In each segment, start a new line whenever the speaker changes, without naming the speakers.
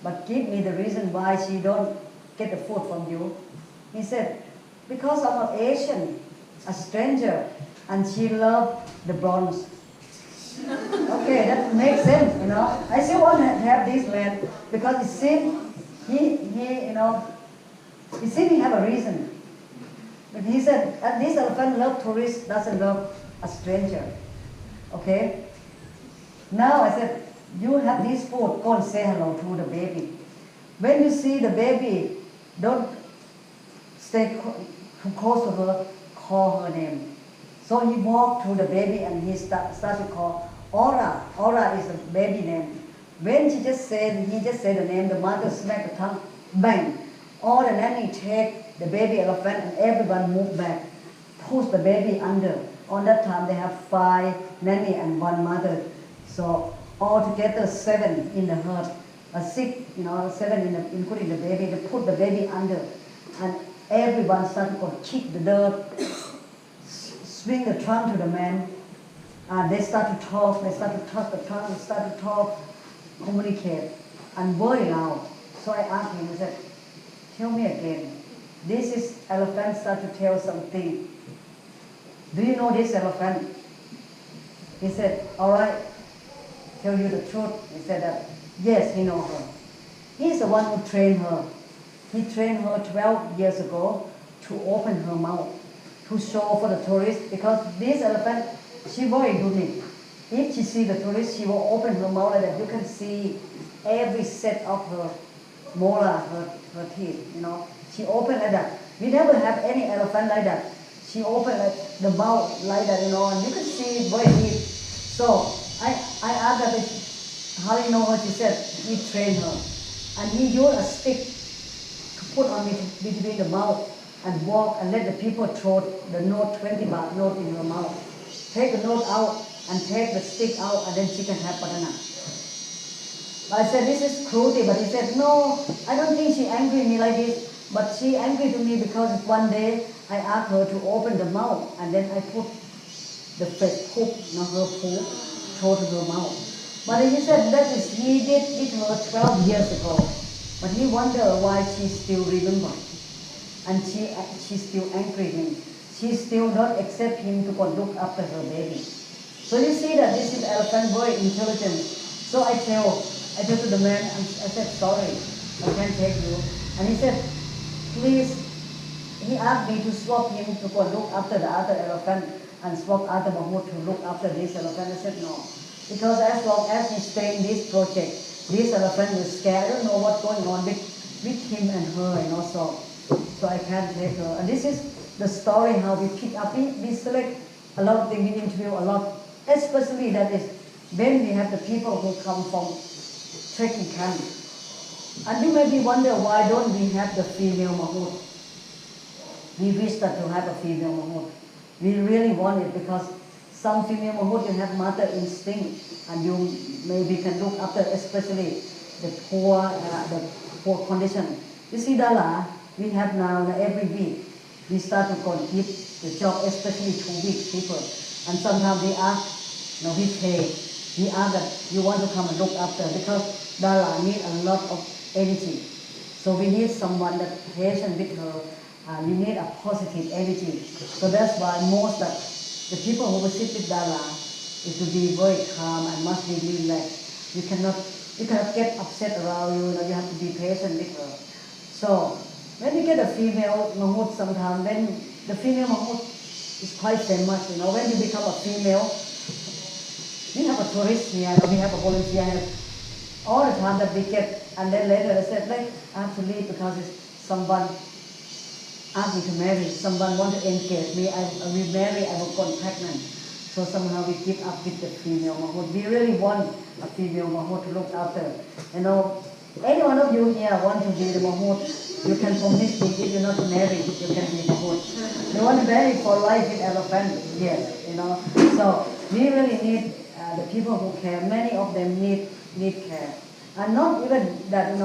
but give me the reason why she don't get the food from you. He said, because I'm an Asian, a stranger, and she loved the bronze. Okay, that makes sense, you know. I still want to have this man because it seems it seems he have a reason. But he said, this elephant love tourists, doesn't love a stranger. Okay. Now I said, you have this food, go and say hello to the baby. When you see the baby, don't stay too close to her, call her name. So he walked to the baby and he started to call Aura. Aura is the baby name. When he just said the name, the mother smacked the tongue, bang. All the nanny take the baby elephant and everyone move back, push the baby under. On that time they have 5 nanny and 1 mother. So altogether 7 in the herd. 6, 7 including the baby. They put the baby under. And everyone started to kick the dirt, swing the trunk to the man. They start to talk, they start to touch the trunk, they start to talk, communicate, and very loud. So I asked him, I said, tell me again, this is elephant start to tell something. Do you know this elephant? He said, all right, tell you the truth. He said that, yes, he knows her. He's the one who trained her. He trained her 12 years ago to open her mouth, to show for the tourists, because this elephant, she very unique. If she see the tourists, she will open her mouth like that. You can see every set of her molar, her teeth, She opened like that. We never have any elephant like that. She opened like the mouth like that, and you can see it very deep. So I asked her, how do you know her? She said, he trained her. And he used a stick to put on between the mouth and walk and let the people throw the note, 20 baht note in her mouth. Take the note out and take the stick out and then she can have banana. I said, this is cruelty, but he said, no, I don't think she angry at me like this, but she angry to me because one day I asked her to open the mouth and then I put the fresh poop, her poop, throw to her mouth. But he said that is he did it to her 12 years ago, but he wondered why she still remember, and she still angry him. She still not accept him to go look after her baby. So you see that this is elephant very intelligent. So I tell to the man, I said, sorry, I can't take you. And he said, please, he asked me to swap him to go look after the other elephant and swap other Mahmoud to look after this elephant. I said, no. Because as long as he stay in this project, this elephant will scare. I don't know what's going on with him and her, so I can't take her. And this is the story how we pick up. We select a lot of things, we interview a lot, especially that is when we have the people who come from trekking camp. And you maybe wonder why don't we have the female Mahmoud? We wish that to have a female Mahmoud. We really want it because some female Mahmoud you have mother instinct and you maybe can look after especially the poor condition. You see Dala, we have now every week we start to give the job, especially 2 weeks people. And sometimes we ask, we pay. We ask that you want to come and look after because Dala need a lot of energy. So we need someone that patient with her. We need a positive energy. So that's why most of the people who visit with Dala is to be very calm and must be relaxed. You cannot get upset around you. You have to be patient with her. So when you get a female Mahmoud sometimes, when the female Mahmoud is quite famous, when you become a female, we have a tourist here, we have a volunteer here, all the time that we get, and then later I said, I have to leave because someone asked me to marry, someone want to engage me, I will marry, I will get pregnant. So somehow we give up with the female Mahmoud. We really want a female Mahmoud to look after. Any one of you here want to be the Mahmoud, you can promise me if you're not married, you can be Mahmoud. You want to marry for life with elephant, yes, So we really need the people who care. Many of them need care. And not even that,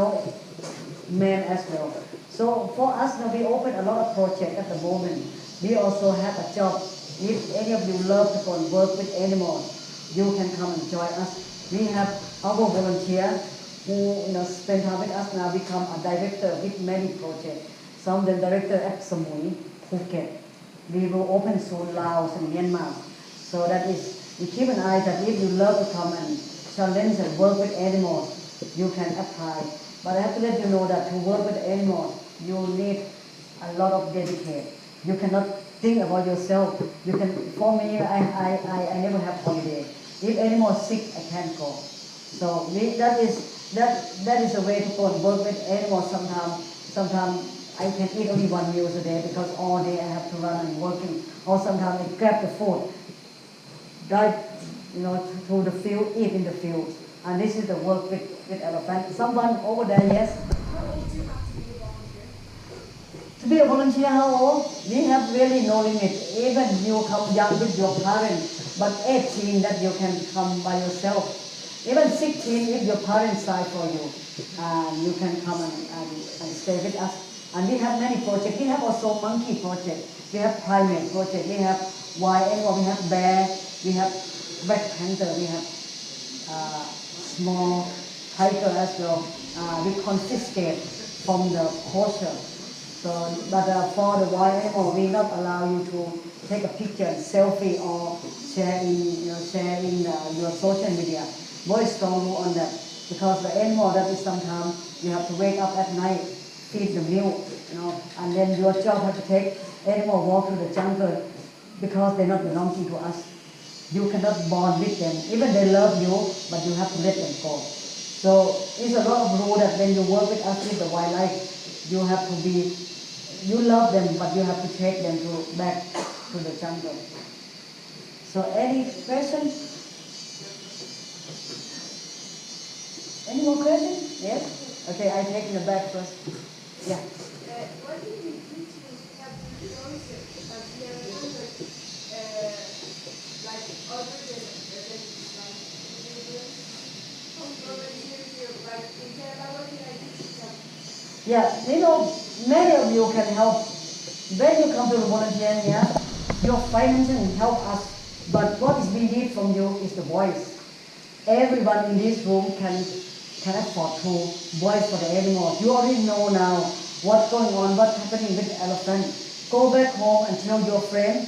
men as well. So for us, we open a lot of projects at the moment. We also have a job. If any of you love to go and work with animals, you can come and join us. We have our volunteer who spend time with us now become a director with many projects. Some of them director at Samui, Phuket. We will open soon Laos and Myanmar. So that is, you keep an eye that if you love to come and challenge and work with animals, you can apply. But I have to let you know that to work with animals, you need a lot of dedication. You cannot think about yourself. You can, for me, I never have holiday. If animal is sick, I can't go. So that is a way to go and work with animals. Sometimes I can eat only one meal a day because all day I have to run and working. Or sometimes I grab the food, drive, to the field, eat in the field. And this is the work with elephant. Someone over there, yes? To be a volunteer, how old? We have really no limit. Even you come young with your parents, but 18 that you can come by yourself. Even 16 if your parents sign for you, you can come and stay with us. And we have many projects. We have also monkey project. We have primate project. We have wild animal. We have bear. We have red panther. We have small tiger as well. We confiscate from the kosher. So, but for the wild animal, we not allow you to take a picture, selfie, or share in your social media. Very strong rule on that, because the animal that is sometimes you have to wake up at night, feed the milk, and then your job have to take animal walk through the jungle because they're not belonging to us. You cannot bond with them. Even they love you, but you have to let them go. So it's a lot of rule that when you work with us with the wildlife, you have to be, you love them, but you have to take them back to the jungle. So any questions? Any more questions? Yes? Okay, I take in the back first. Yeah.
What do you teach you have the choices of the like other than like in Canada, what can I teach them?
Yeah, many of you can help. When you come to the volunteer here, your financing help us, but what is we need from you is the voice. Everyone in this room can afford to voice for the animals. You already know now what's going on, what's happening with the elephant. Go back home and tell your friend,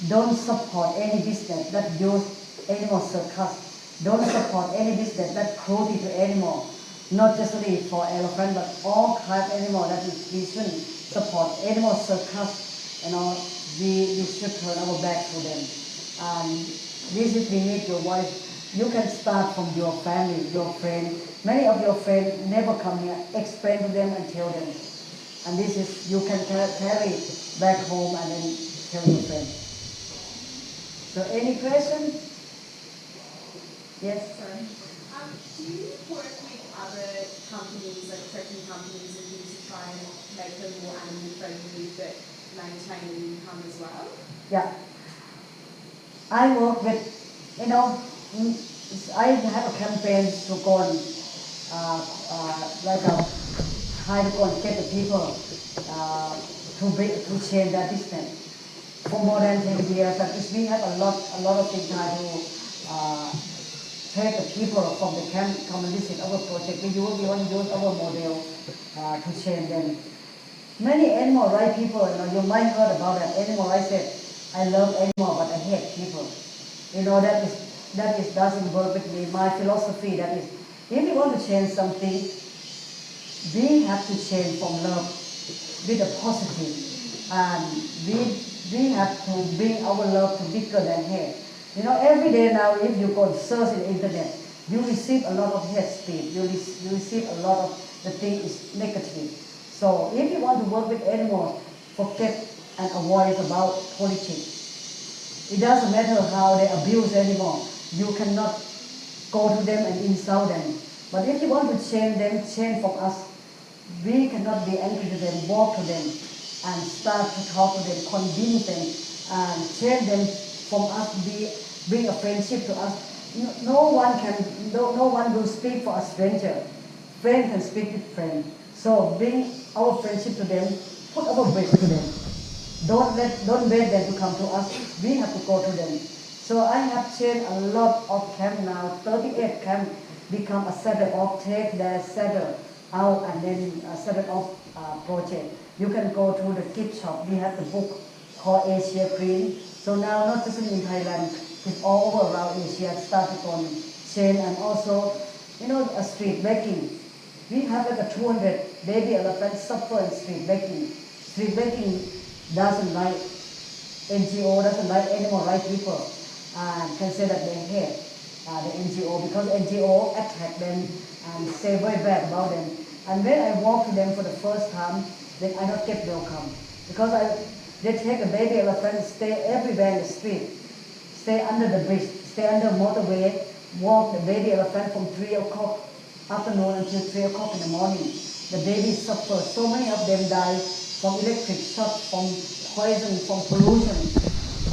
don't support any business that use animal circus. Don't support any business that cruelty to animal. Not just only for elephant, but all kind of animal that we shouldn't support. Animal circus, we should turn our back to them. And this is we need your voice. You can start from your family, your friend. Many of your friends never come here. Explain to them and tell them. And this is, you can carry back home and then tell your friends. So any question? Yes?
Sorry. Do you work with other companies, like trekking companies and things to try and make them more animal friendly but maintain an income as well?
Yeah. I work with, I have a campaign to go and try to go and get the people to change their business. For more than 10 years, that is, we have a lot of things to take the people from the camp come and visit our project. We want to use our model to change them. Many animal rights people, you might heard about that. Animal rights said, I love animal, but I hate people. That doesn't work with me. My philosophy, that is, if we want to change something, we have to change from love with a positive. And we have to bring our love to bigger than hate. Every day now, if you go and search in the internet, you receive a lot of hate speech. You receive a lot of the thing is negative. So if you want to work with animals, forget and avoid about politics. It doesn't matter how they abuse animals. You cannot go to them and insult them. But if you want to change them, change from us. We cannot be angry to them, walk to them, and start to talk to them, convince them, and change them from us, bring a friendship to us. No one will speak for a stranger. Friend can speak with friend. So bring our friendship to them, put our breath to them. Don't wait them to come to us. We have to go to them. So I have changed a lot of camp now, 38 camp. become a set of take their saddle out and then a set of project. You can go to the gift shop. We have the book called Asia Green. So now not just in Thailand, it's all over around Asia. Started on chain and also, a street begging. We have like a 200 baby elephants suffer in street begging. Street begging doesn't like NGO, doesn't like animal rights people, and can say that they hate the NGO because NGO attack them and say very bad about them. And when I walk to them for the first time, then I not get welcome because they take a baby elephant, stay everywhere in the street, stay under the bridge, stay under motorway, walk the baby elephant from 3 o'clock afternoon until 3 o'clock in the morning. The babies suffer. So many of them die from electric shock, from poison, from pollution.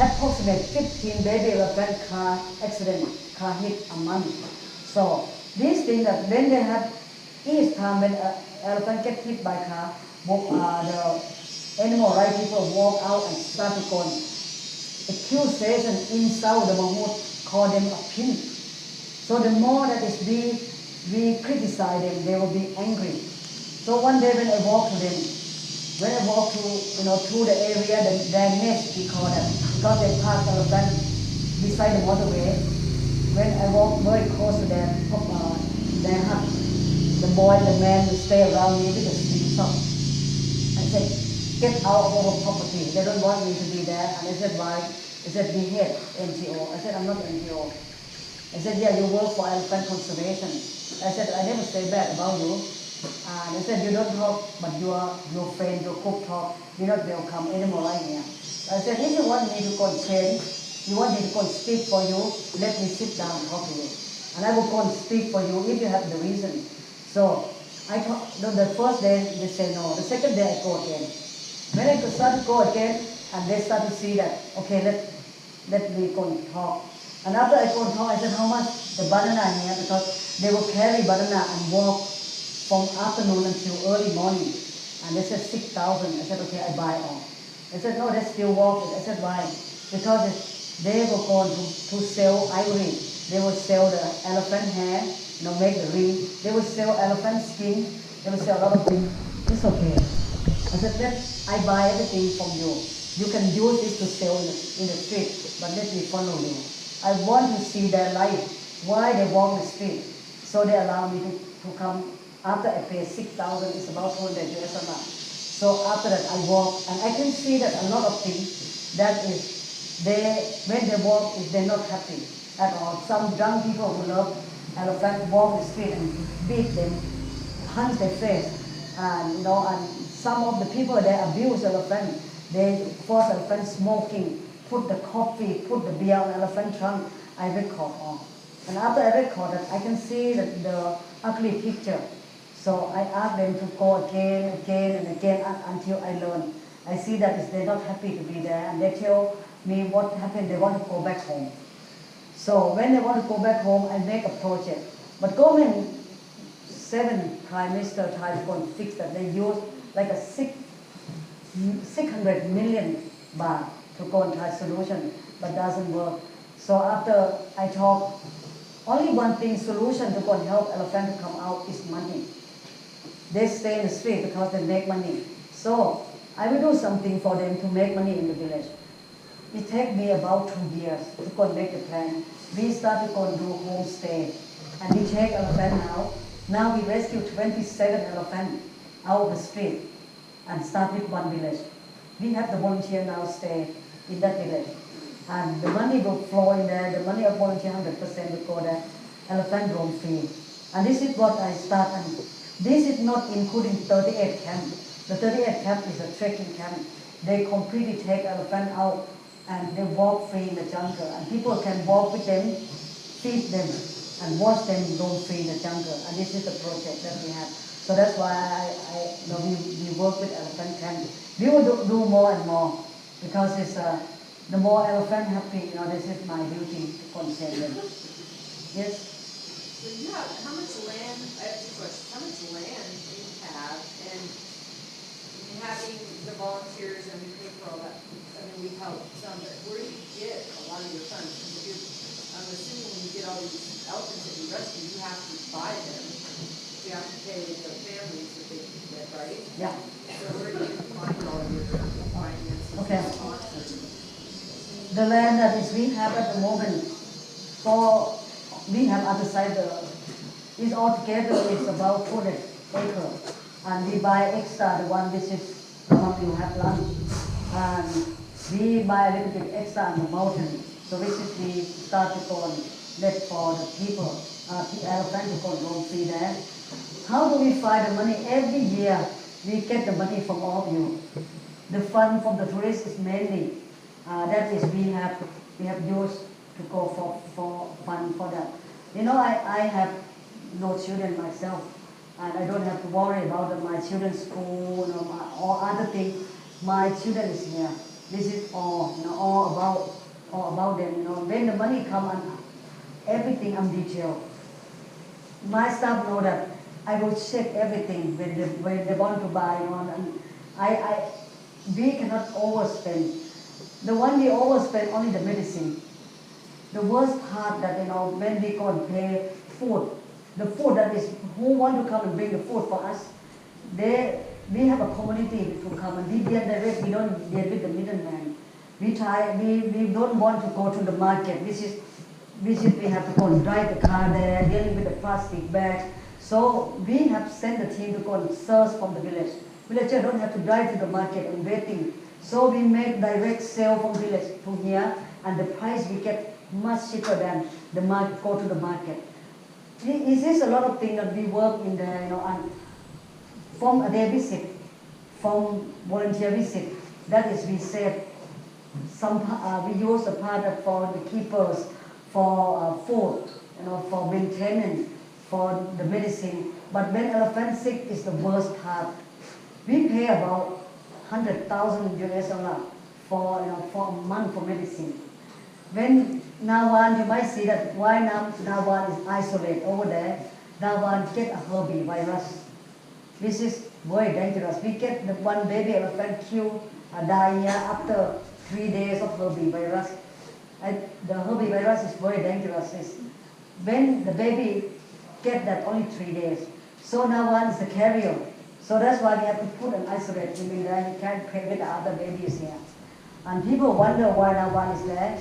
Approximately 15 baby elephant car accident, car hit a month. So these things that when they have, each time when an elephant get hit by car, the animal rights people walk out and start to go. Accusation insult the Mahmoud, call them a pimp. So the more that is we criticize them, they will be angry. So one day when I walk to them, when I walk to through the area, their nest we call them, because they park elephant beside the motorway. When I walk very close to them, their hut, the boy, the man will stay around me with the street shop. I said, get out of our property. They don't want me to be there. And I said, why? They said, we hate NGO. I said, I'm not NGO. I said, yeah, you work for elephant conservation. I said, I never say bad about you. And they said, you don't talk, but your friend, your cook talk, you're not welcome anymore right here. I said, if you want me to go and train, you want me to go and speak for you, let me sit down and talk to you. And I will go and speak for you if you have the reason. So I talk, the first day they say no, the second day I go again. When I start to go again, and they start to see that, okay, let me go and talk. And after I go and talk, I said, how much the banana here? Because they will carry banana and walk from afternoon until early morning. And they said 6,000. I said, okay, I buy all. They said, no, they still walk. I said, why? Because they were going to sell ivory. They will sell the elephant hair, make the ring. They will sell elephant skin. They will sell a lot of things. It's okay. I said, I buy everything from you. You can use this to sell in the street, but let me follow you. I want to see their life, why they walk the street. So they allow me to come. After I pay 6,000, it's about 200 US a month. So after that I walk, and I can see that a lot of things, that is, when they walk, they're not happy at all. Some young people who love elephant walk the street and beat them, punch their face, and and some of the people that abuse elephant, they force elephant smoking, put the coffee, put the beer on elephant trunk. I record all. And after I record it, I can see that the ugly picture. So I ask them to go again and again until I learn. I see that they're not happy to be there, and they tell me what happened, they want to go back home. So when they want to go back home, I make a project. But government, 7 prime minister tried to go and fix that. They use like a 600 million baht to go and try solution, but doesn't work. So after I talk, only one thing, solution to go and help elephant to come out is money. They stay in the street because they make money. So I will do something for them to make money in the village. It takes me about 2 years to go and make a plan. We start to go and do homestay. And we take elephant now. Now we rescue 27 elephants out of the street and start with one village. We have the volunteer now stay in that village. And the money will flow in there, the money of volunteer 100% will go there. Elephant roam free. And this is what I start. And this is not including 38 camps. The 38 camp is a trekking camp. They completely take elephant out and they walk free in the jungle. And people can walk with them, feed them, and watch them roam free in the jungle. And this is the project that we have. So that's why we work with elephant camp. We will do more and more because it's the more elephant happy. This is my duty to concern them. Yes.
So you have how much land? I have 2 questions. How much land do you have, and having the volunteers and we pay for all that? I mean, we help some, but where do you get a lot of your funds? Because I'm assuming when you get all these elephants that you rescue, you have to buy them. You have to pay the families that they get, right?
Yeah.
So where do you find all your finances?
Okay.
and sponsors?
The land that is we have at the moment, we have other side, is altogether is about 400 acres. And we buy extra, the one which is the one you have lunch. And we buy a little bit extra on the mountain. So which is we start to go and let for the people, the elephant to go and roam free there. How do we find the money? Every year we get the money from all of you. The fund from the tourists is mainly, that is we have used to go for fund for that. You know, I have no children myself, and I don't have to worry about my children's school or other things. My children is here. This is all, all about them. You know, when the money come and everything I'm detailed. My staff know that I will check everything when they want to buy. You know, and we cannot overspend. The one we overspend only the medicine. The worst part that when we go and pay food, the food that is who want to come and bring the food for us, we have a community to come and we deal direct. We don't deal with the middleman. We don't want to go to the market. We have to go and drive the car there, dealing with the plastic bags. So we have sent the team to go and search from the village. Villagers don't have to drive to the market and waiting. So we make direct sale from village to here, and the price we get much cheaper than the market, go to the market. This is a lot of things that we work in there, and from a day visit, from volunteer visit, that is we save we use a part for the keepers, for food, for maintenance, for the medicine. But when elephant sick is the worst part. We pay about 100,000 US dollar for a month for medicine. When Nawan, you might see that why Nawan is isolated over there. Nawan get a herpes virus. This is very dangerous. We get the one baby elephant killed, die here after 3 days of herpes virus. And the herpes virus is very dangerous. When the baby get that only 3 days. So Nawan is the carrier. So that's why we have to put an isolate him in there. He can't play with the other babies here. And people wonder why Nawan is there.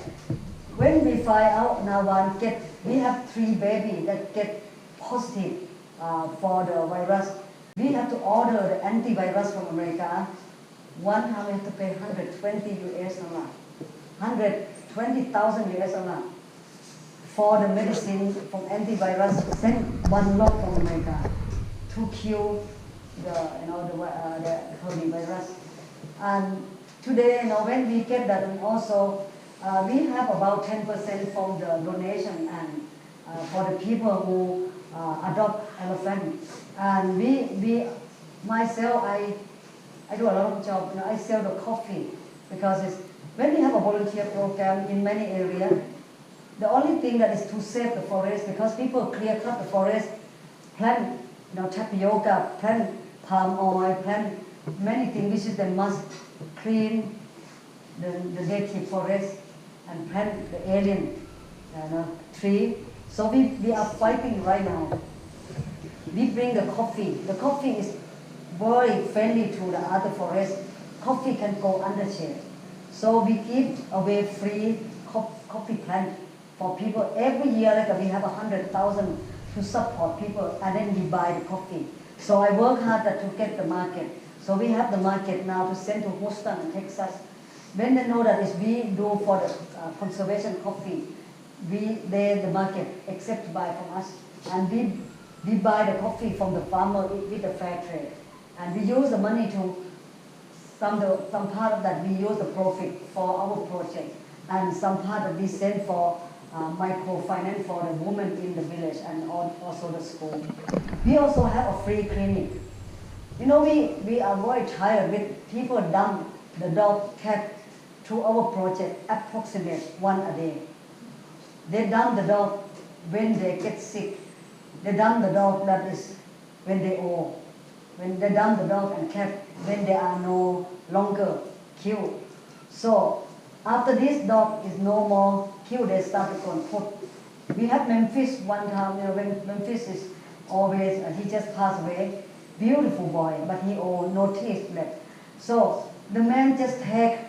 When we find out Nawan we have 3 babies that get positive for the virus. We have to order the antivirus from America. One time we have to pay 120 US dollar, 120,000 US dollar for the medicine from antivirus. Send one lot from America to kill the herpes virus. And today, when we get that, and also we have about 10% from the donation and for the people who adopt elephants. And myself, I do a lot of job. I sell the coffee because when we have a volunteer program in many areas, the only thing that is to save the forest, because people clear cut the forest, plant tapioca, plant palm oil, plant many things, which is they must clean the native forest and plant the alien tree. So we are fighting right now. We bring the coffee. The coffee is very friendly to the other forest. Coffee can go under shade. So we give away free coffee plant for people. Every year we have 100,000 to support people, and then we buy the coffee. So I work hard to get the market. So we have the market now to send to Houston and Texas. When they know that we do for the conservation coffee, the market accept to buy from us. And we buy the coffee from the farmer with the fair trade. And we use the money to, some part of that we use the profit for our project. And some part that we send for microfinance for the women in the village and also the school. We also have a free clinic. We are very tired with people dump the dog, cat to our project, approximate one a day. They dump the dog when they get sick. They dump the dog that is when they old. When they dump the dog and cat when they are no longer killed. So after this dog is no more killed, they start to put We have Memphis one time, when Memphis is always, he just passed away, beautiful boy, but he owned no teeth left. So the man just take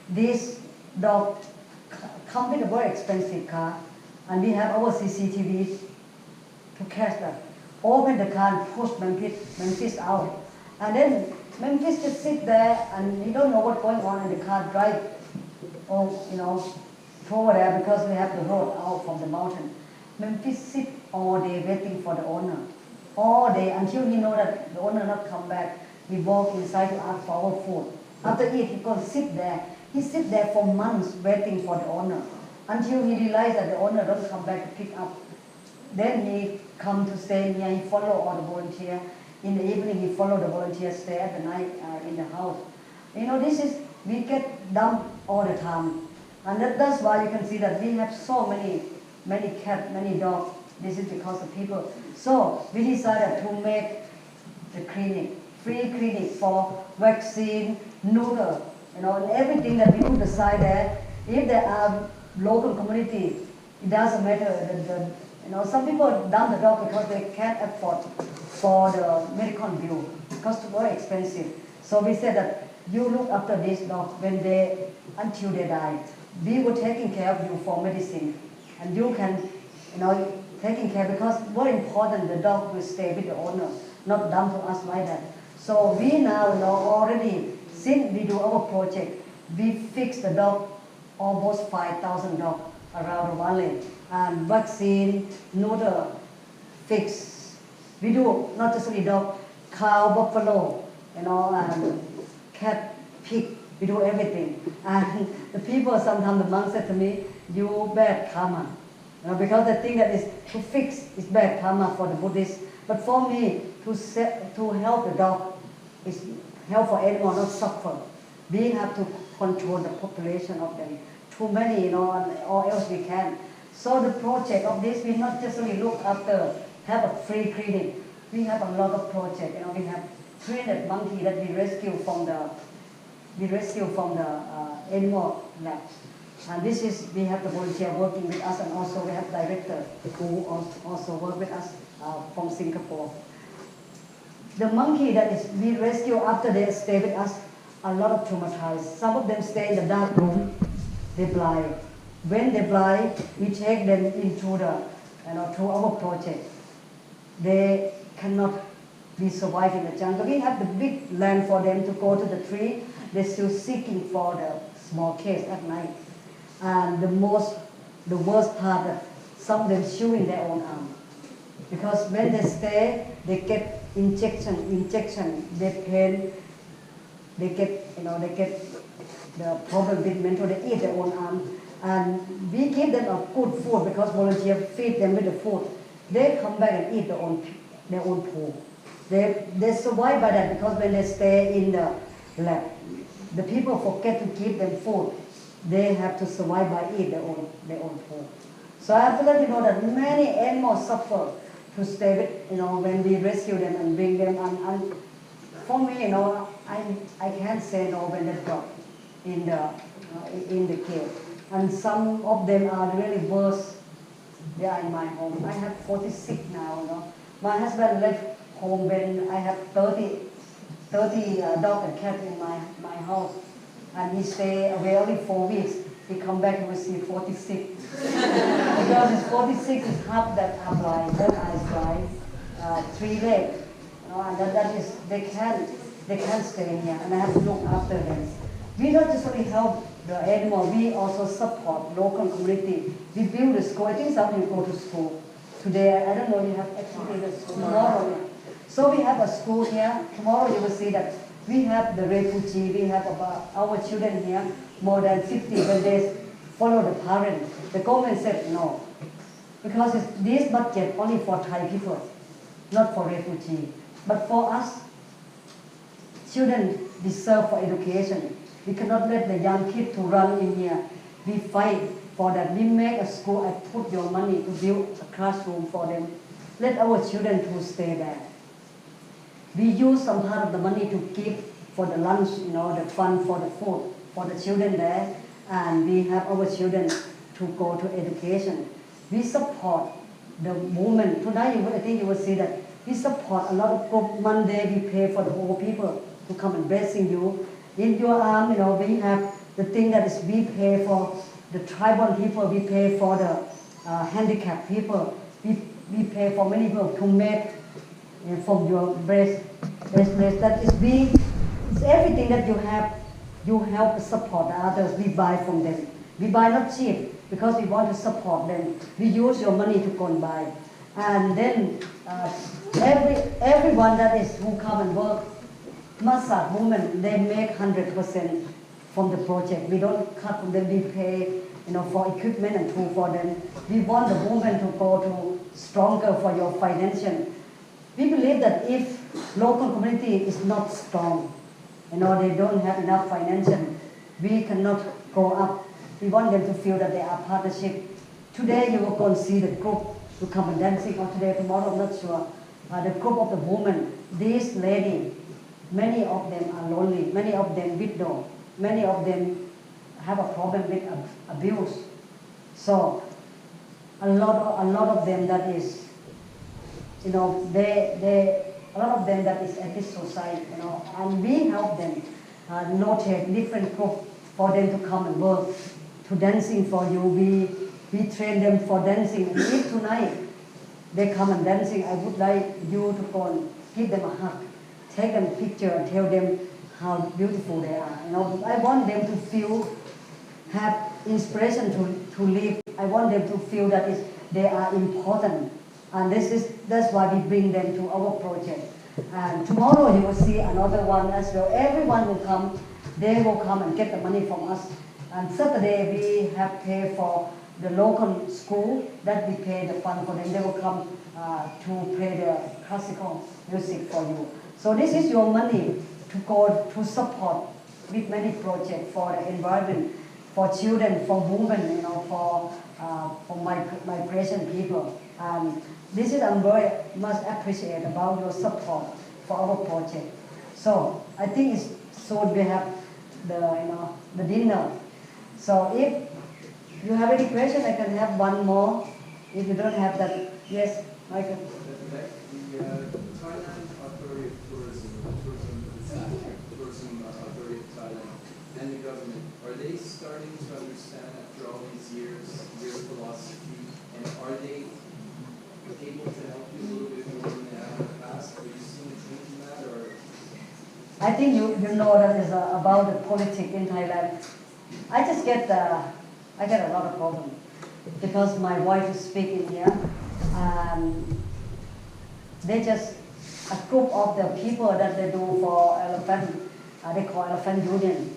this dog, come with a very expensive car, and we have our CCTV to catch that. Open the car and push Memphis out. And then Memphis just sit there and he don't know what's going on in the car, drive, over there because we have the road out from the mountain. Memphis sit all day waiting for the owner. All day until he know that the owner not come back. We walk inside to ask for our food. After eat, he go sit there. He sit there for months waiting for the owner until he realized that the owner don't come back to pick up. Then he come to stay here. He follow all the volunteer. In the evening, he follow the volunteers stay at the night in the house. We get dumped all the time. And that's why you can see that we have so many cats, many dogs. This is because of people. So we decided to make the clinic, free clinic for vaccine, neuter, and everything that we put aside there. If there are local community, it doesn't matter. Some people dump the dog because they can't afford for the medical bill because it's very expensive. So we said that you look after this dog until they die. We were taking care of you for medicine, and you can, taking care because very important the dog will stay with the owner, not dump to us like that. So we now already, since we do our project, we fix the dog, almost 5,000 dogs around the valley, and vaccine, neuter, fix. We do not just only dog, cow, buffalo, and cat, pig. We do everything. And the people, sometimes the monks said to me, you bad karma. Because they think that to fix is bad karma for the Buddhists. But for me, to help the dog is help for animal not suffer. We have to control the population of them. Too many, or else we can. So the project of this, we not just only look after, have a free clinic. We have a lot of projects. We have 300 monkeys that we rescue from the animal lab. And we have the volunteer working with us, and also we have director who also work with us from Singapore. The monkey we rescue after they stay with us, a lot of traumatized. Some of them stay in the dark room, they blind. When they blind, we take them into to our project. They cannot be survive in the jungle. We have the big land for them to go to the tree. They're still seeking for the small case at night. And the worst part that some of them chewing their own arm. Because when they stay, they get injection, they pain, they get the problem with mental, they eat their own arm. And we give them a good food because volunteers feed them with the food. They come back and eat their own poo. They survive by that because when they stay in the lab, the people forget to give them food. They have to survive by eat their own food. So I have to let you know that many animals suffer to stay with, when we rescue them and bring them. And for me, I can't say no when they drop in the cave. And some of them are really worse. They are in my home. I have 46 now. My husband left home when I have 30 dog and cat in my house. And he stay away only 4 weeks. He come back and receive 46. Because his 46 is half that are blind, both eyes blind, 3 legs. And that is, they can't stay here, and I have to look after them. We not just only help the animal, we also support local community. We build a school. I think some of you go to school. Today, I don't know, you have actually the school tomorrow. So we have a school here. Tomorrow you will see that we have the refugee, we have about our children here, more than 50, when they follow the parents. The government said no, because this budget only for Thai people, not for refugees. But for us, children deserve for education. We cannot let the young kids to run in here. We fight for that. We make a school, I put your money to build a classroom for them. Let our children to stay there. We use some part of the money to give for the lunch, the fund for the food, for the children there. And we have our children to go to education. we support the movement. Tonight, I think you will see that we support a lot of group. Monday, we pay for the old people to come and blessing you. In your arm, we have the thing that is we pay for the tribal people, we pay for the handicapped people, we pay for many people to make from your bracelet. That is it's everything that you have, you help support the others, we buy from them. We buy not cheap because we want to support them. We use your money to go and buy. And then everyone that is who come and work, massage women, they make 100% from the project. We don't cut from them, we pay for equipment and tool for them. We want the women to go to stronger for your financial. We believe that if local community is not strong, they don't have enough financial, we cannot go up. We want them to feel that they are partnership. Today you will go and see the group to come and dancing, or today, tomorrow, I'm not sure. The group of the women, these ladies, many of them are lonely, many of them widow, many of them have a problem with abuse. So a lot of them that is, a lot of them that is anti-suicide, and we help them notate different groups for them to come and work, to dancing for you. We train them for dancing. And if tonight they come and dancing, I would like you to go and give them a hug, take them a picture and tell them how beautiful they are. I want them to feel, have inspiration to live. I want them to feel that they are important. And that's why we bring them to our project. And tomorrow you will see another one as well. Everyone will come, they will come and get the money from us. And Saturday we have paid for the local school that we pay the fund for them. They will come to play the classical music for you. So this is your money to go to support with many projects for the environment, for children, for women, for migration people. This is I'm very much appreciate about your support for our project. So I think it's soon we have the dinner. So if you have any question, I can have one more. If you don't have that, yes, Michael.
The Thailand Authority of Tourism Authority of Thailand, and the government, are they starting to understand after all these years your philosophy, and are they able to help you a little bit more than they have in the past? Are you seeing a change in that, or?
I think you know that is about the politics in Thailand. I just get I get a lot of problems because my wife is speaking here. They just a group of the people that they do for elephant. They call elephant union.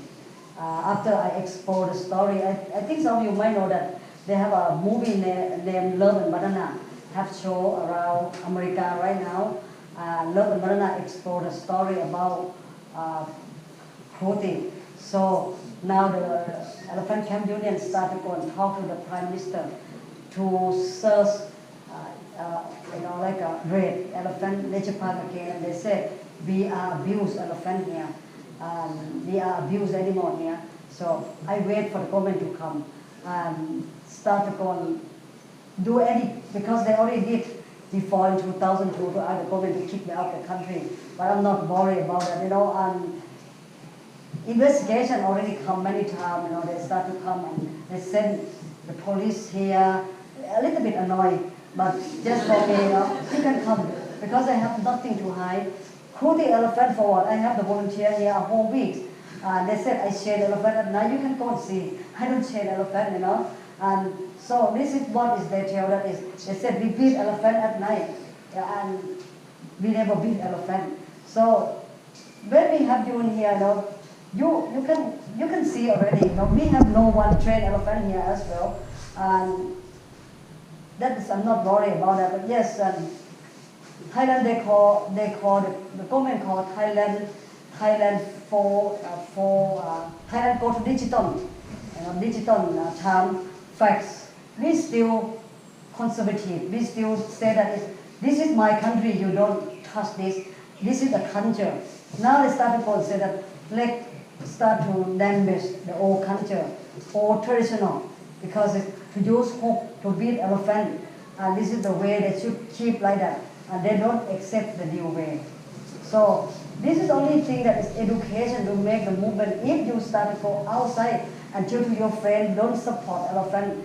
After I explore the story, I think some of you might know that they have a movie named Love and Banana. Have show around America right now. Love and Banana explore the story about cruelty. So now the Elephant Camp Union started to go and talk to the Prime Minister to search, like a red elephant nature park again. And they said, we are abused elephant here. We are abused animal here. So I wait for the government to come and start to go and do any, because they already did before in 2002 to ask the government to kick me out of the country. But I'm not worried about that, investigation already come many times, they start to come and they send the police here, a little bit annoying, but just for me, you can come, because I have nothing to hide. Cruelty elephant for what? I have the volunteer here a whole week. They said I shade elephant at night, you can go and see. I don't shade elephant, And so this is what is they tell that is, they said we beat elephant at night, and we never beat elephant. So when we have you in here, you can see already. We have no one trained elephant here as well, and that is, I'm not worried about that. But yes, Thailand they call the government call Thailand for Thailand go to digital, digital time facts. We still conservative. We still say that this is my country. You don't touch this. This is a culture. Now they start to say that let's start to damage the old culture, old traditional, because to use hook to beat elephant, and this is the way they should keep like that, and they don't accept the new way. So this is only thing that is education to make the movement. If you start to go outside and tell to your friend, don't support elephant,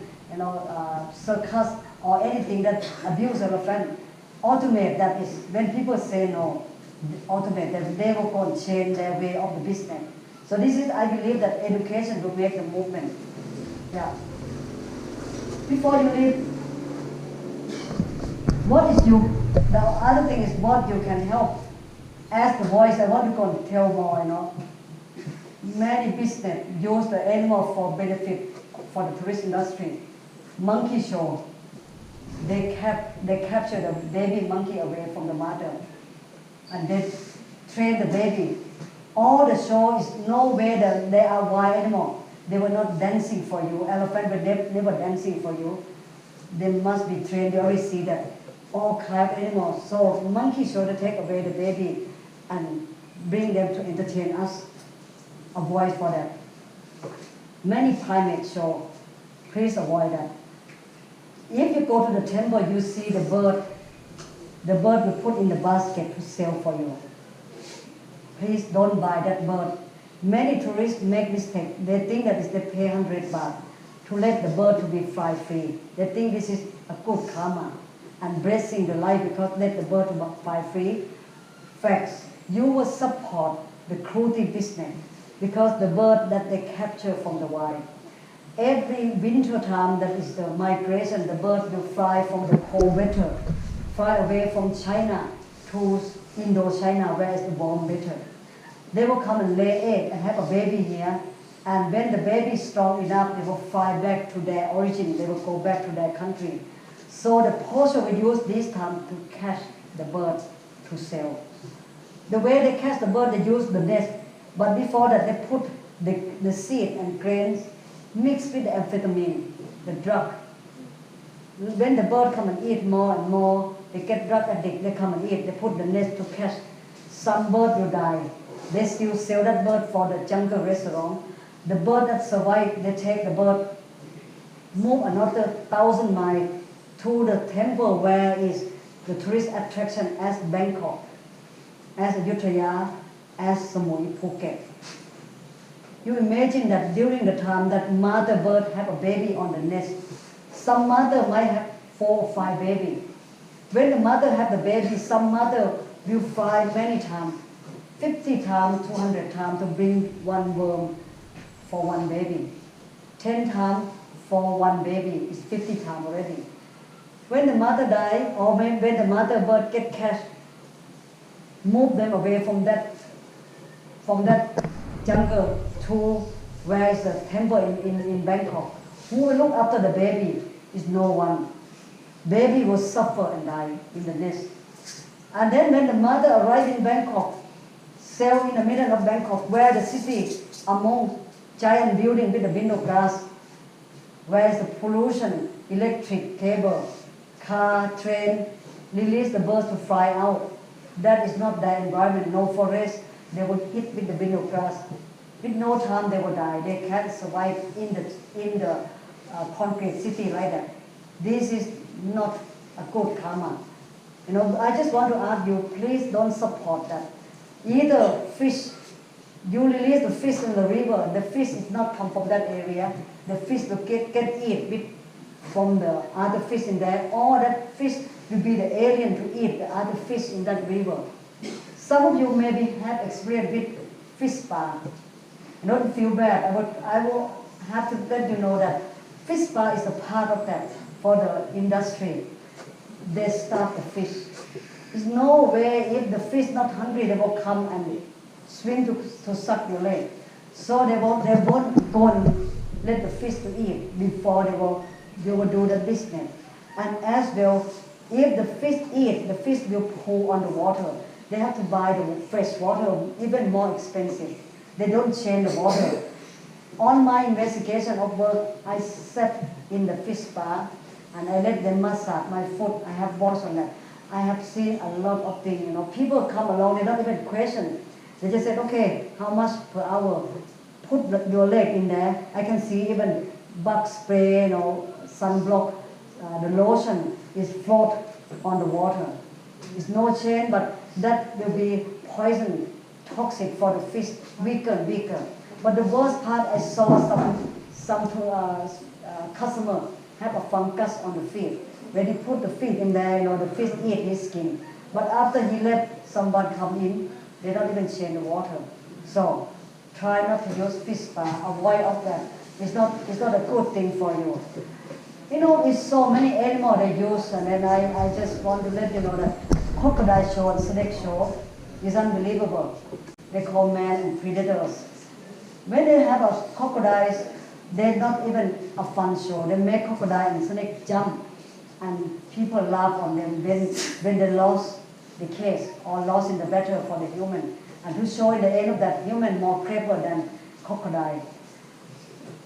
circus or anything that abuse elephant, automate that is, when people say no, automate that they will go and change their way of the business. So this is, I believe that education will make the movement. Yeah. Before you leave, the other thing is what you can help. As the voice, I want to go and tell more, Many business use the animal for benefit for the tourist industry. Monkey show. They capture the baby monkey away from the mother, and they train the baby. All the show is no way that they are wild animal. They were not dancing for you. Elephant were never dancing for you. They must be trained. You already see that. All kind of animals. So monkey show, they take away the baby and bring them to entertain us. Avoid for that. Many primate show. Please avoid that. If you go to the temple, you see the bird will put in the basket to sell for you. Please don't buy that bird. Many tourists make mistake. They think that is they pay 100 baht to let the bird to be fly free. They think this is a good karma and blessing the life because let the bird to fly free. Facts. You will support the cruelty business because the bird that they capture from the wild. Every winter time that is the migration, the bird will fly from the cold weather, fly away from China to Indochina, where is the warm weather. They will come and lay egg and have a baby here, and when the baby is strong enough, they will fly back to their origin, they will go back to their country. So the poacher will use this time to catch the bird to sell. The way they catch the bird, they use the nest, but before that they put the seed and grains mixed with the amphetamine, the drug. When the bird come and eat more and more, they get drug addict, they come and eat, they put the nest to catch. Some bird will die. They still sell that bird for the jungle restaurant. The bird that survived, they take the bird, move another 1,000 miles to the temple where is the tourist attraction as Bangkok, as Ayutthaya, as Samui, Phuket. You imagine that during the time that mother bird have a baby on the nest, some mother might have 4 or 5 babies. When the mother have the baby, some mother will fly many times, 50 times, 200 times to bring one worm for one baby. 10 times for one baby is 50 times already. When the mother die, or when the mother bird get catch, move them away from that jungle to where is the temple in Bangkok. Who will look after the baby? Is no one. Baby will suffer and die in the nest. And then when the mother arrived in Bangkok, sail in the middle of Bangkok, where the city among giant building with the window glass, where is the pollution, electric cable, car, train, release the birds to fly out. That is not their environment, no forest. They will hit with the window glass. With no time they will die. They can't survive in the concrete city like that. This is not a good karma. I just want to ask you, please don't support that. Either fish, you release the fish in the river, the fish is not come from that area, the fish will get eat from the other fish in there, or that fish will be the alien to eat the other fish in that river. Some of you maybe have experience with fish spa. Don't feel bad. I will have to let you know that fish spa is a part of that for the industry. They starve the fish. There's no way if the fish not hungry, they will come and swim to suck your leg. So they won't go and let the fish to eat before they will do the business. And as well, if the fish eat, the fish will pull on the water. They have to buy the fresh water, even more expensive. They don't change the water. On my investigation of work, I sat in the fish spa and I let them massage my foot. I have watched on that. I have seen a lot of things. People come along, they don't even question. They just said, okay, how much per hour? Put your leg in there. I can see even bug spray, sunblock, the lotion is float on the water. It's no change, but that will be poison, toxic for the fish, weaker and weaker. But the worst part, I saw some customer have a fungus on the feet. When he put the feet in there, the fish eat his skin. But after he let someone come in, they don't even change the water. So try not to use fish spa, avoid of that. It's not a good thing for you. It's so many animals they use, and then I just want to let you know that crocodile show and snake show is unbelievable. They call man and predators. When they have a crocodiles, they're not even a fun show. They make crocodile and snake jump, and people laugh on them when they lost the case or lost in the battle for the human. And to show in the end of that human more clever than crocodile.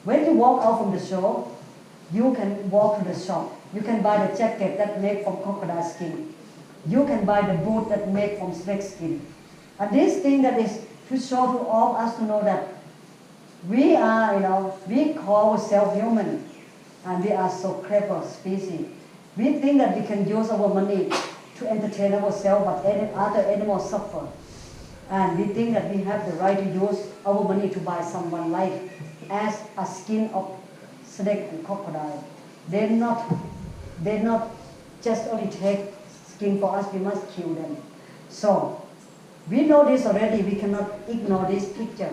When you walk out from the show, you can walk to the shop. You can buy the jacket that made from crocodile skin. You can buy the boot that made from snake skin. And this thing that is to show to all of us to know that we are, we call ourselves human, and we are so clever species. We think that we can use our money to entertain ourselves, but other animals suffer. And we think that we have the right to use our money to buy someone's life as a skin of snake and crocodile. They're not just only take skin for us, we must kill them. So we know this already, we cannot ignore this picture.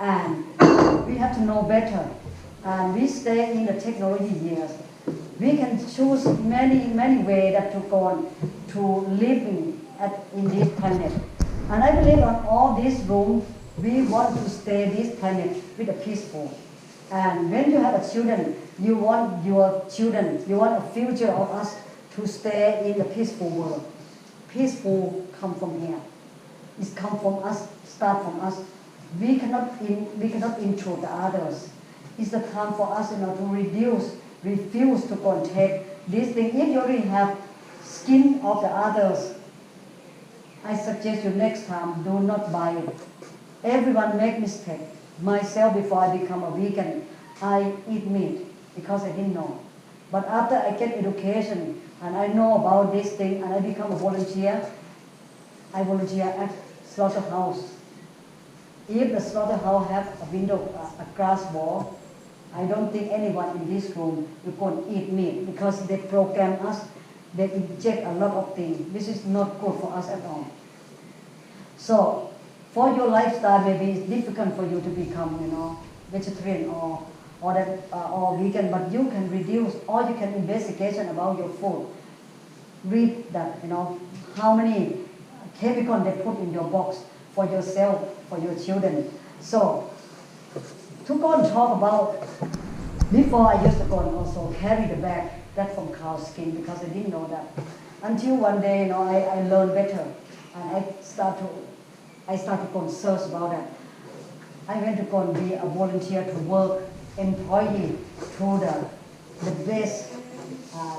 And we have to know better. And we stay in the technology years. We can choose many ways that to go on to living in this planet. And I believe on all these rooms, we want to stay this planet with a peaceful. And when you have a children, you want your children, you want a future of us to stay in a peaceful world. Peaceful come from here. It come from us, start from us. We cannot intrude the others. It's the time for us to refuse to contact this thing. If you already have skin of the others, I suggest you next time do not buy it. Everyone make mistake. Myself, before I become a vegan, I eat meat because I didn't know. But after I get education and I know about this thing and I become a volunteer, I volunteer at slaughterhouse. If the slaughterhouse have a window, a glass wall, I don't think anyone in this room will go and eat meat because they program us, they inject a lot of things. This is not good for us at all. So, for your lifestyle, maybe it's difficult for you to become, vegetarian or vegan, but you can reduce or you can investigation about your food. Read that, how many chemicals they put in your box for yourself, for your children. So, to go and talk about, before I used to go and also carry the bag that from cow skin because I didn't know that. Until one day, I learned better and I start to go and search about that. I went to go and be a volunteer to work, employee to the best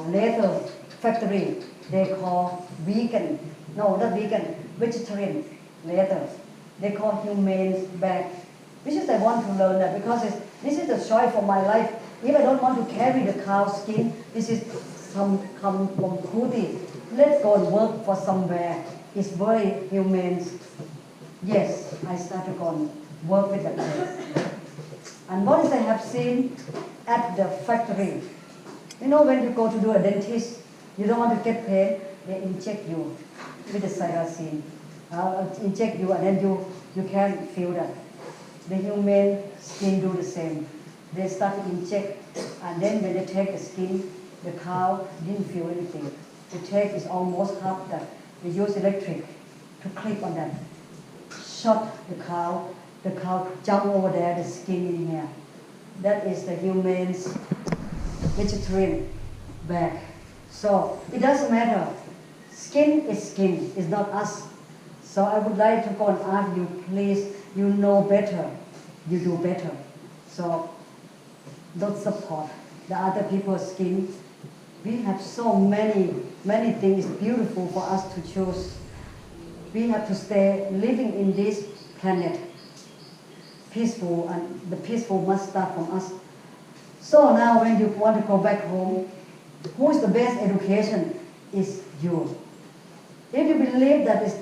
leather factory they call vegan, no not vegan, vegetarian leather. They call humane bag. This is I want to learn that because this is the choice for my life. If I don't want to carry the cow skin, this is come from cruelty. Let's go and work for somewhere. It's very humane. Yes, I start to go and work with that place. And what is I have seen at the factory, when you go to do a dentist, you don't want to get paid, they inject you with the cytosine. Inject you and then you can feel that. The human skin do the same. They start to inject and then when they take the skin, the cow didn't feel anything. The take is almost half that. They use electric to clip on that. Shot the cow jump over there, the skin in here. That is the human's vegetarian bag. So it doesn't matter. Skin is skin, it's not us. So I would like to go and ask you, please, you know better, you do better. So don't support the other people's skin. We have so many things beautiful for us to choose. We have to stay living in this planet peaceful, and the peaceful must start from us. So now when you want to go back home, who is the best education is you. If you believe that is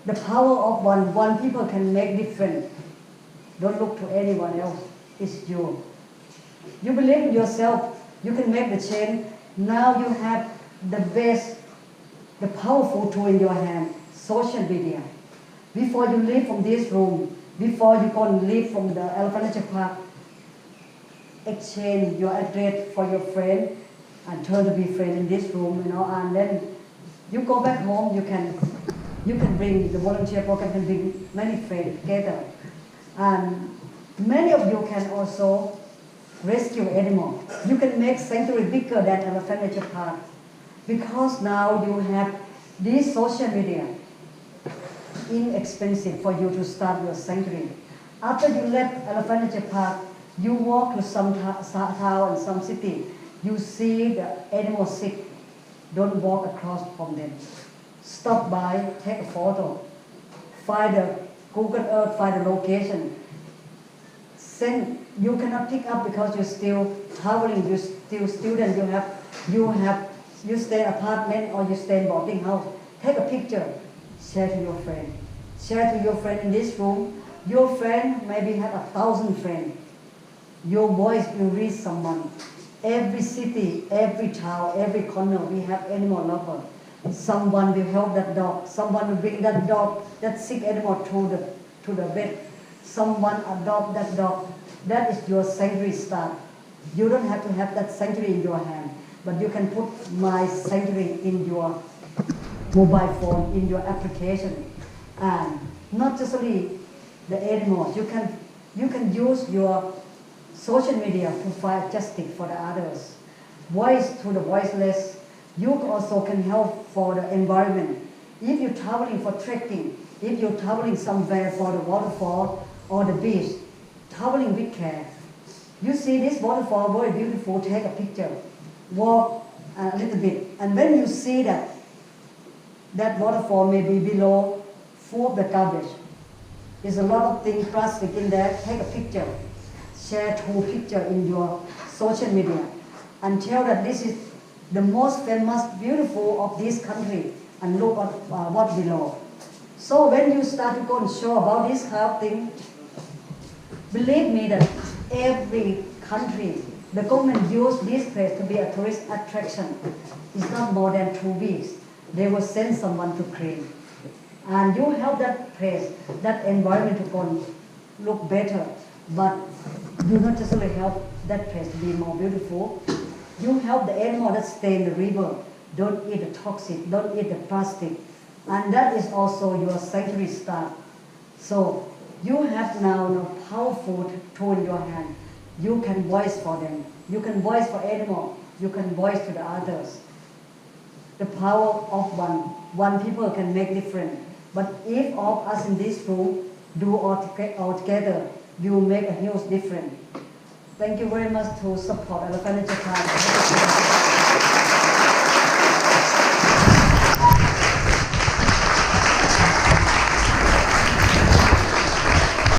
the power of one people can make difference, don't look to anyone else, it's you. You believe in yourself, you can make the change. Now you have the best, the powerful tool in your hand, social media. Before you leave from this room, before you go and leave from the Elephant Nature Park, exchange your address for your friend and turn to be friend in this room, and then you go back home, you can bring the volunteer program can bring many friends together. And many of you can also rescue animals. You can make sanctuary bigger than Elephant Nature Park because now you have this social media. Inexpensive for you to start your sanctuary. After you left Elephant Nature Park, you walk to some town and some city, you see the animals sick, don't walk across from them. Stop by, take a photo, find the Google Earth, find the location. You cannot pick up because you're still traveling, you're still student, you stay in apartment or you stay in boarding house. Take a picture, share to your friend. Share to your friend in this room. Your friend maybe have 1,000 friends. Your voice will reach someone. Every city, every town, every corner, we have animal lovers. Someone will help that dog. Someone will bring that dog, that sick animal to the vet. Someone adopt that dog. That is your sanctuary start. You don't have to have that sanctuary in your hand, but you can put my sanctuary in your mobile phone, in your application. And not just only the animals, you can use your social media to fight justice for the others. Voice to the voiceless. You also can help for the environment. If you're traveling for trekking, if you're traveling somewhere for the waterfall or the beach, traveling with care. You see this waterfall, very beautiful, take a picture, walk a little bit, and when you see that waterfall may be below, full of the garbage. There's a lot of things, plastic in there, take a picture. Share 2 pictures in your social media and tell that this is the most famous, beautiful of this country, and look at what below. So when you start to go and show about this kind of thing, believe me that every country, the government use this place to be a tourist attraction. It's not more than 2 weeks. They will send someone to clean. And you help that place, that environment to go and look better. But you not just only help that place to be more beautiful, you help the animal that stay in the river. Don't eat the toxic, don't eat the plastic. And that is also your sanctuary start. So you have now a powerful tool in your hand. You can voice for them. You can voice for animals. You can voice to the others. The power of one people can make difference. But if all of us in this room do all together, you will make a huge difference. Thank you very much to support Elephant Nature Park.